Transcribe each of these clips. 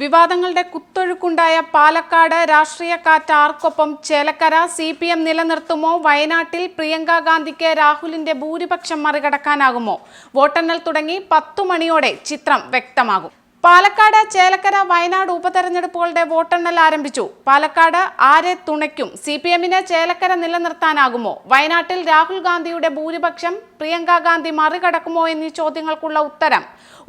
വിവാദങ്ങളുടെ കുത്തൊഴുക്കുണ്ടായ പാലക്കാട് രാഷ്ട്രീയ കാറ്റ് ആർക്കൊപ്പം? ചേലക്കര CPM നിലനിർത്തുമോ? വയനാട്ടിൽ പ്രിയങ്ക ഗാന്ധിക്ക് രാഹുലിന്റെ ഭൂരിപക്ഷം മറികടക്കാനാകുമോ? വോട്ടെണ്ണൽ തുടങ്ങി 10 മണിയോടെ ചിത്രം വ്യക്തമാകും. പാലക്കാട്, ചേലക്കര, വയനാട് ഉപതെരഞ്ഞെടുപ്പുകളുടെ വോട്ടെണ്ണൽ ആരംഭിച്ചു. പാലക്കാട് ആരെ തുണയ്ക്കും? CPMന് ചേലക്കര നിലനിർത്താനാകുമോ? വയനാട്ടിൽ രാഹുൽ ഗാന്ധിയുടെ ഭൂരിപക്ഷം പ്രിയങ്ക ഗാന്ധി മറികടക്കുമോ എന്നീ ചോദ്യങ്ങൾക്കുള്ള ഉത്തരം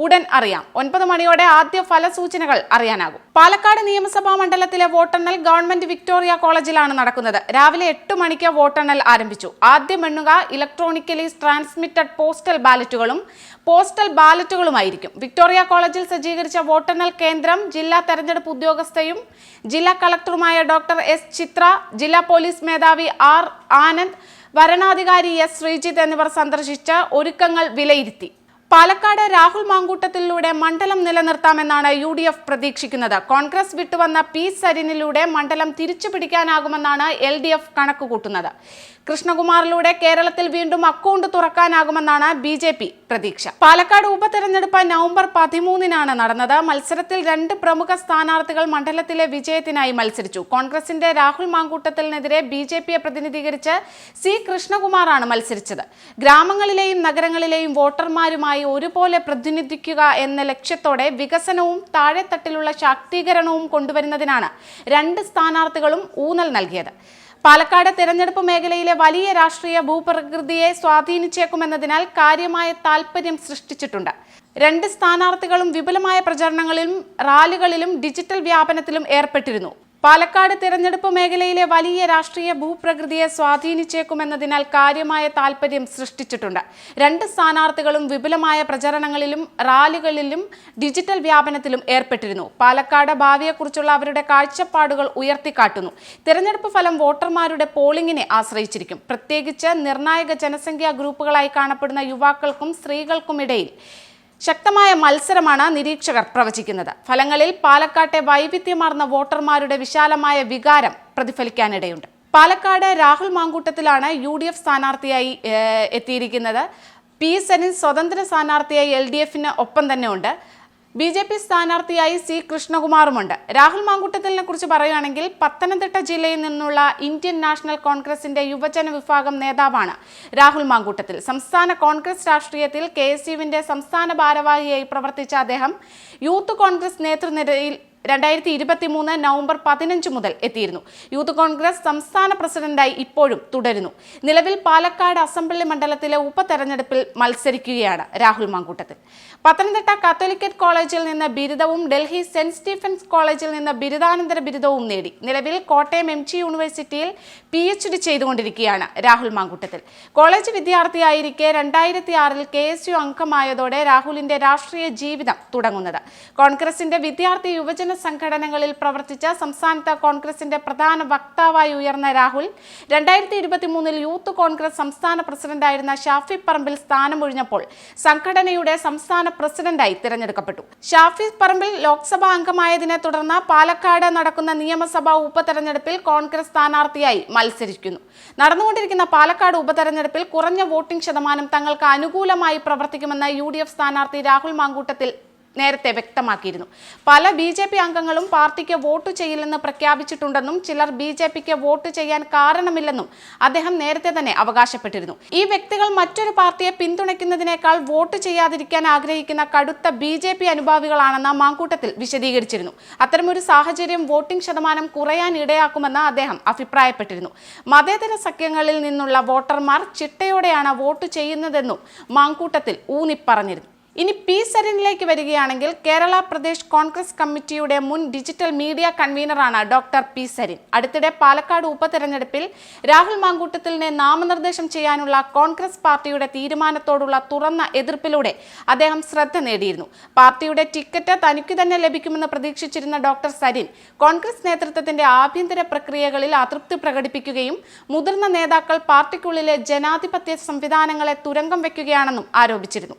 ഉടൻ അറിയാം. 9 മണിയോടെ ആദ്യ ഫലസൂചനകൾ അറിയാനാകും. പാലക്കാട് നിയമസഭാ മണ്ഡലത്തിലെ വോട്ടെണ്ണൽ ഗവൺമെന്റ് വിക്ടോറിയ കോളേജിലാണ് നടക്കുന്നത്. രാവിലെ 8 മണിക്ക് വോട്ടെണ്ണൽ ആരംഭിച്ചു. ആദ്യം എണ്ണുക ഇലക്ട്രോണിക്കലി ട്രാൻസ്മിറ്റഡ് പോസ്റ്റൽ ബാലറ്റുകളുമായിരിക്കും. വിക്ടോറിയ കോളേജിൽ സജ്ജീകരിച്ച വോട്ടെണ്ണൽ കേന്ദ്രം ജില്ലാ തെരഞ്ഞെടുപ്പ് ഉദ്യോഗസ്ഥയും ജില്ലാ കളക്ടറുമായ ഡോക്ടർ S. ചിത്ര, ജില്ലാ പോലീസ് മേധാവി R. ആനന്ദ്, വരണാധികാരി S. ശ്രീജിത്ത് എന്നിവർ സന്ദർശിച്ച് ഒരുക്കങ്ങൾ വിലയിരുത്തി. പാലക്കാട് രാഹുൽ മാങ്കൂട്ടത്തിലൂടെ മണ്ഡലം നിലനിർത്താമെന്നാണ് UDF പ്രതീക്ഷിക്കുന്നത്. കോൺഗ്രസ് വിട്ടുവന്ന P. സരിനിലൂടെ മണ്ഡലം തിരിച്ചുപിടിക്കാനാകുമെന്നാണ് LDF കണക്കുകൂട്ടുന്നത്. കൃഷ്ണകുമാറിലൂടെ കേരളത്തിൽ വീണ്ടും അക്കൗണ്ട് തുറക്കാനാകുമെന്നാണ് BJP പ്രതീക്ഷ. പാലക്കാട് ഉപതെരഞ്ഞെടുപ്പ് നവംബർ 13-നാണ് നടന്നത്. മത്സരത്തിൽ 2 പ്രമുഖ സ്ഥാനാർത്ഥികൾ മണ്ഡലത്തിലെ വിജയത്തിനായി മത്സരിച്ചു. കോൺഗ്രസിന്റെ രാഹുൽ മാങ്കൂട്ടത്തിനെതിരെ BJPയെ പ്രതിനിധീകരിച്ച് C. കൃഷ്ണകുമാറാണ് മത്സരിച്ചത്. ഗ്രാമങ്ങളിലെയും നഗരങ്ങളിലെയും വോട്ടർമാരുമായി ഒരുപോലെ പ്രതിനിധിക്കുക എന്ന ലക്ഷ്യത്തോടെ വികസനവും താഴെത്തട്ടിലുള്ള ശാക്തീകരണവും കൊണ്ടുവരുന്നതിനാണ് 2 സ്ഥാനാർത്ഥികളും ഊന്നൽ നൽകിയത്. പാലക്കാട് തിരഞ്ഞെടുപ്പ് മേഖലയിലെ വലിയ രാഷ്ട്രീയ ഭൂപ്രകൃതിയെ സ്വാധീനിച്ചേക്കുമെന്നതിനാൽ കാര്യമായ താൽപര്യം സൃഷ്ടിച്ചിട്ടുണ്ട്. 2 സ്ഥാനാർത്ഥികളും വിപുലമായ പ്രചരണങ്ങളിലും റാലികളിലും ഡിജിറ്റൽ വ്യാപനത്തിലും ഏർപ്പെട്ടിരുന്നു. പാലക്കാട് തിരഞ്ഞെടുപ്പ് മേഖലയിലെ വലിയ രാഷ്ട്രീയ ഭൂപ്രകൃതിയെ സ്വാധീനിച്ചേക്കുമെന്നതിനാൽ കാര്യമായ താൽപര്യം സൃഷ്ടിച്ചിട്ടുണ്ട്. 2 സ്ഥാനാർത്ഥികളും വിപുലമായ പ്രചരണങ്ങളിലും റാലികളിലും ഡിജിറ്റൽ വ്യാപനത്തിലും ഏർപ്പെട്ടിരുന്നു. പാലക്കാട് ഭാവിയെക്കുറിച്ചുള്ള അവരുടെ കാഴ്ചപ്പാടുകൾ ഉയർത്തിക്കാട്ടുന്നു. തിരഞ്ഞെടുപ്പ് ഫലം വോട്ടർമാരുടെ പോളിംഗിനെ ആശ്രയിച്ചിരിക്കും. പ്രത്യേകിച്ച് നിർണായക ജനസംഖ്യാ ഗ്രൂപ്പുകളായി കാണപ്പെടുന്ന യുവാക്കൾക്കും സ്ത്രീകൾക്കുമിടയിൽ ശക്തമായ മത്സരമാണ് നിരീക്ഷകർ പ്രവചിക്കുന്നത്. ഫലങ്ങളിൽ പാലക്കാട്ടെ വൈവിധ്യമാർന്ന വോട്ടർമാരുടെ വിശാലമായ വികാരം പ്രതിഫലിക്കാനിടയുണ്ട്. പാലക്കാട് രാഹുൽ മാങ്കൂട്ടത്തിലാണ് UDF സ്ഥാനാർത്ഥിയായി എത്തിയിരിക്കുന്നത്. P. സരിൻ സ്വതന്ത്ര സ്ഥാനാർത്ഥിയായി LDFന് ഒപ്പം തന്നെ ഉണ്ട്. BJP സ്ഥാനാർത്ഥിയായി C. കൃഷ്ണകുമാറുമുണ്ട്. രാഹുൽ മാങ്കൂട്ടത്തിലിനെ കുറിച്ച് പറയുകയാണെങ്കിൽ പത്തനംതിട്ട ജില്ലയിൽ നിന്നുള്ള ഇന്ത്യൻ നാഷണൽ കോൺഗ്രസിന്റെ യുവജന വിഭാഗം നേതാവാണ് രാഹുൽ മാങ്കൂട്ടത്തിൽ. സംസ്ഥാന കോൺഗ്രസ് രാഷ്ട്രീയത്തിൽ KSUവിന്റെ സംസ്ഥാന ഭാരവാഹിയായി പ്രവർത്തിച്ച അദ്ദേഹം യൂത്ത് കോൺഗ്രസ് നേതൃനിരയിൽ 2023 നവംബർ 15 മുതൽ എത്തിയിരുന്നു. യൂത്ത് കോൺഗ്രസ് സംസ്ഥാന പ്രസിഡന്റായി ഇപ്പോഴും തുടരുന്നു. നിലവിൽ പാലക്കാട് അസംബ്ലി മണ്ഡലത്തിലെ ഉപതെരഞ്ഞെടുപ്പിൽ മത്സരിക്കുകയാണ് രാഹുൽ മാങ്കൂട്ടത്തിൽ. പത്തനംതിട്ട കാത്തോലിക്കറ്റ് കോളേജിൽ നിന്ന് ബിരുദവും ഡൽഹി സെന്റ് സ്റ്റീഫൻസ് കോളേജിൽ നിന്ന് ബിരുദാനന്തര ബിരുദവും നേടി. നിലവിൽ കോട്ടയം MG യൂണിവേഴ്സിറ്റിയിൽ PhD ചെയ്തുകൊണ്ടിരിക്കുകയാണ് രാഹുൽ മാങ്കൂട്ടത്തിൽ. കോളേജ് വിദ്യാർത്ഥിയായിരിക്കെ 2006-ൽ KSU അംഗമായതോടെ രാഹുലിന്റെ രാഷ്ട്രീയ ജീവിതം തുടങ്ങുന്നത്. കോൺഗ്രസിന്റെ വിദ്യാർത്ഥി യുവജന സംഘടനകളിൽ പ്രവർത്തിച്ച സംസ്ഥാനത്ത് കോൺഗ്രസിന്റെ പ്രധാന വക്താവായി ഉയർന്ന രാഹുൽ 2023-ൽ യൂത്ത് കോൺഗ്രസ് സംസ്ഥാന പ്രസിഡന്റായിരുന്ന ഷാഫി പറമ്പിൽ സ്ഥാനമൊഴിഞ്ഞപ്പോൾ സംഘടനയുടെ സംസ്ഥാന പ്രസിഡന്റായി തിരഞ്ഞെടുക്കപ്പെട്ടു. ഷാഫി പറമ്പിൽ ലോക്സഭാ അംഗമായതിനെ തുടർന്ന് പാലക്കാട് നടക്കുന്ന നിയമസഭാ ഉപതെരഞ്ഞെടുപ്പിൽ കോൺഗ്രസ് സ്ഥാനാർത്ഥിയായി മത്സരിക്കുന്നു. നടന്നുകൊണ്ടിരിക്കുന്ന പാലക്കാട് ഉപതെരഞ്ഞെടുപ്പിൽ കുറഞ്ഞ വോട്ടിംഗ് ശതമാനം തങ്ങൾക്ക് അനുകൂലമായി പ്രവർത്തിക്കുമെന്ന് UDF സ്ഥാനാർത്ഥി രാഹുൽ മാങ്കൂട്ടത്തിൽ നേരത്തെ വ്യക്തമാക്കിയിരുന്നു. പല BJP അംഗങ്ങളും പാർട്ടിക്ക് വോട്ട് ചെയ്യില്ലെന്ന് പ്രഖ്യാപിച്ചിട്ടുണ്ടെന്നും ചിലർ BJPക്ക് വോട്ട് ചെയ്യാൻ കാരണമില്ലെന്നും അദ്ദേഹം നേരത്തെ തന്നെ അവകാശപ്പെട്ടിരുന്നു. ഈ വ്യക്തികൾ മറ്റൊരു പാർട്ടിയെ പിന്തുണയ്ക്കുന്നതിനേക്കാൾ വോട്ട് ചെയ്യാതിരിക്കാൻ ആഗ്രഹിക്കുന്ന കടുത്ത BJP അനുഭാവികളാണെന്ന് മാങ്കൂട്ടത്തിൽ വിശദീകരിച്ചിരുന്നു. അത്തരമൊരു സാഹചര്യം വോട്ടിംഗ് ശതമാനം കുറയാൻ ഇടയാക്കുമെന്ന് അദ്ദേഹം അഭിപ്രായപ്പെട്ടിരുന്നു. മതേതര സഖ്യങ്ങളിൽ നിന്നുള്ള വോട്ടർമാർ ചിട്ടയോടെയാണ് വോട്ട് ചെയ്യുന്നതെന്നും മാങ്കൂട്ടത്തിൽ ഊന്നിപ്പറഞ്ഞിരുന്നു. ഇനി P. സരിനിലേക്ക് വരികയാണെങ്കിൽ കേരള പ്രദേശ് കോൺഗ്രസ് കമ്മിറ്റിയുടെ മുൻ ഡിജിറ്റൽ മീഡിയ കൺവീനറാണ് ഡോക്ടർ P. സരിൻ. അടുത്തിടെ പാലക്കാട് ഉപതെരഞ്ഞെടുപ്പിൽ രാഹുൽ മാങ്കൂട്ടത്തിലിനെ നാമനിർദ്ദേശം ചെയ്യാനുള്ള കോൺഗ്രസ് പാർട്ടിയുടെ തീരുമാനത്തോടുള്ള തുറന്ന എതിർപ്പിലൂടെ അദ്ദേഹം ശ്രദ്ധ നേടിയിരുന്നു. പാർട്ടിയുടെ ടിക്കറ്റ് തനിക്ക് തന്നെ ലഭിക്കുമെന്ന് പ്രതീക്ഷിച്ചിരുന്ന ഡോക്ടർ സരിൻ കോൺഗ്രസ് നേതൃത്വത്തിന്റെ ആഭ്യന്തര പ്രക്രിയകളിൽ അതൃപ്തി പ്രകടിപ്പിക്കുകയും മുതിർന്ന നേതാക്കൾ പാർട്ടിക്കുള്ളിലെ ജനാധിപത്യ സംവിധാനങ്ങളെ തുരങ്കം വയ്ക്കുകയാണെന്നും ആരോപിച്ചിരുന്നു.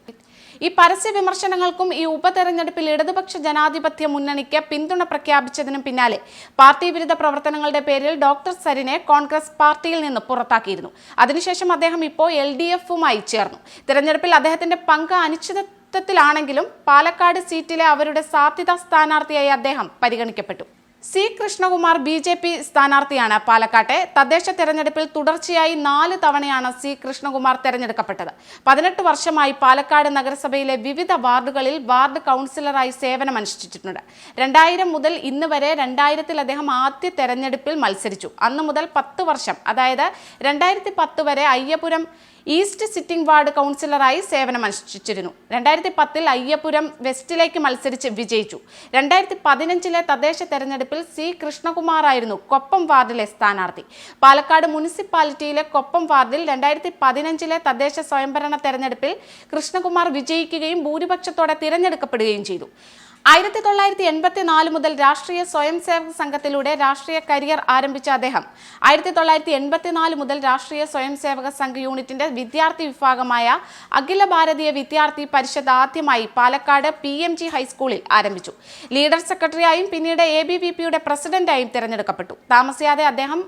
ഈ പരസ്യ വിമർശനങ്ങൾക്കും ഈ ഉപതെരഞ്ഞെടുപ്പിൽ ഇടതുപക്ഷ ജനാധിപത്യ മുന്നണിക്ക് പിന്തുണ പ്രഖ്യാപിച്ചതിനും പിന്നാലെ പാർട്ടി വിരുദ്ധ പ്രവർത്തനങ്ങളുടെ പേരിൽ ഡോക്ടർ സരിനെ കോൺഗ്രസ് പാർട്ടിയിൽ നിന്ന് പുറത്താക്കിയിരുന്നു. അതിനുശേഷം അദ്ദേഹം ഇപ്പോൾ LDFുമായി ചേർന്നു. തിരഞ്ഞെടുപ്പിൽ അദ്ദേഹത്തിന്റെ പങ്ക് അനിശ്ചിതത്വത്തിലാണെങ്കിലും പാലക്കാട് സീറ്റിലെ അവരുടെ സാധ്യതാ സ്ഥാനാർത്ഥിയായി അദ്ദേഹം പരിഗണിക്കപ്പെട്ടു. സി കൃഷ്ണകുമാർ BJP സ്ഥാനാർത്ഥിയാണ്. പാലക്കാട്ടെ തദ്ദേശ തെരഞ്ഞെടുപ്പിൽ തുടർച്ചയായി 4 തവണയാണ് സി കൃഷ്ണകുമാർ തെരഞ്ഞെടുക്കപ്പെട്ടത്. 18 വർഷമായി പാലക്കാട് നഗരസഭയിലെ വിവിധ വാർഡുകളിൽ വാർഡ് കൗൺസിലറായി സേവനമനുഷ്ഠിച്ചിട്ടുണ്ട്. 2000 മുതൽ ഇന്ന് വരെ 2000-ൽ അദ്ദേഹം ആദ്യ തെരഞ്ഞെടുപ്പിൽ മത്സരിച്ചു. അന്നു മുതൽ 10 വർഷം, അതായത് 2010 വരെ അയ്യപുരം ഈസ്റ്റ് സിറ്റിംഗ് വാർഡ് കൗൺസിലറായി സേവനമനുഷ്ഠിച്ചിരുന്നു. 2010-ൽ അയ്യപുരം വെസ്റ്റിലേക്ക് മത്സരിച്ച് വിജയിച്ചു. 2015-ലെ തദ്ദേശ തെരഞ്ഞെടുപ്പിൽ സി കൃഷ്ണകുമാറായിരുന്നു കൊപ്പം വാർഡിലെ സ്ഥാനാർത്ഥി. പാലക്കാട് മുനിസിപ്പാലിറ്റിയിലെ കൊപ്പം വാർഡിൽ 2015-ലെ തദ്ദേശ സ്വയംഭരണ തെരഞ്ഞെടുപ്പിൽ കൃഷ്ണകുമാർ വിജയിക്കുകയും ഭൂരിപക്ഷത്തോടെ തിരഞ്ഞെടുക്കപ്പെടുകയും ചെയ്തു. 1984 മുതൽ രാഷ്ട്രീയ സ്വയം സേവക സംഘത്തിലൂടെ രാഷ്ട്രീയ കരിയർ ആരംഭിച്ച അദ്ദേഹം 1984 മുതൽ രാഷ്ട്രീയ സ്വയം സേവക സംഘ് യൂണിറ്റിന്റെ വിദ്യാർത്ഥി വിഭാഗമായ അഖില ഭാരതീയ വിദ്യാർത്ഥി പരിഷത്ത് ആദ്യമായി പാലക്കാട് PMG ഹൈസ്കൂളിൽ ആരംഭിച്ചു. ലീഡർ സെക്രട്ടറിയായും പിന്നീട് ABVP-യുടെ പ്രസിഡന്റായും തിരഞ്ഞെടുക്കപ്പെട്ടു. താമസിയാതെ അദ്ദേഹം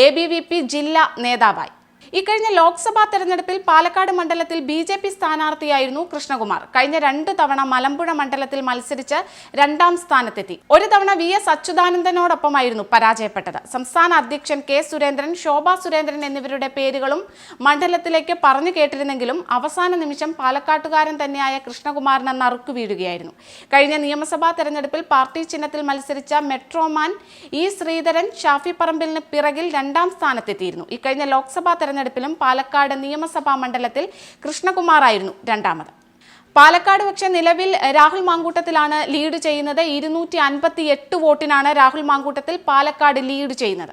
ABVP ജില്ലാ നേതാവായി. ഇക്കഴിഞ്ഞ ലോക്സഭാ തെരഞ്ഞെടുപ്പിൽ പാലക്കാട് മണ്ഡലത്തിൽ BJP സ്ഥാനാർത്ഥിയായിരുന്നു കൃഷ്ണകുമാർ. കഴിഞ്ഞ 2 തവണ മലമ്പുഴ മണ്ഡലത്തിൽ മത്സരിച്ച് 2ാം സ്ഥാനത്തെത്തി. ഒരു തവണ VS അച്യുതാനന്ദനോടൊപ്പമായിരുന്നു പരാജയപ്പെട്ടത്. സംസ്ഥാന അധ്യക്ഷൻ K സുരേന്ദ്രൻ, ശോഭാ സുരേന്ദ്രൻ എന്നിവരുടെ പേരുകളും മണ്ഡലത്തിലേക്ക് പറഞ്ഞു കേട്ടിരുന്നെങ്കിലും അവസാന നിമിഷം പാലക്കാട്ടുകാരൻ തന്നെയായ കൃഷ്ണകുമാറിന് നറുക്കു വീഴുകയായിരുന്നു. കഴിഞ്ഞ നിയമസഭാ തെരഞ്ഞെടുപ്പിൽ പാർട്ടി ചിഹ്നത്തിൽ മത്സരിച്ച മെട്രോമാൻ E ശ്രീധരൻ ഷാഫി പറമ്പിലിന് പിറകിൽ 2ാം സ്ഥാനത്തെത്തിയിരുന്നു. ഇക്കഴിഞ്ഞ ലോക്സഭാ തെരഞ്ഞെടുപ്പിലും പാലക്കാട് നിയമസഭാ മണ്ഡലത്തിൽ കൃഷ്ണകുമാറായിരുന്നു 2ാമത്. പാലക്കാട് പക്ഷേ നിലവിൽ രാഹുൽ മാങ്കൂട്ടത്തിലാണ് ലീഡ് ചെയ്യുന്നത്. 258 വോട്ടിനാണ് രാഹുൽ മാങ്കൂട്ടത്തിൽ പാലക്കാട് ലീഡ് ചെയ്യുന്നത്.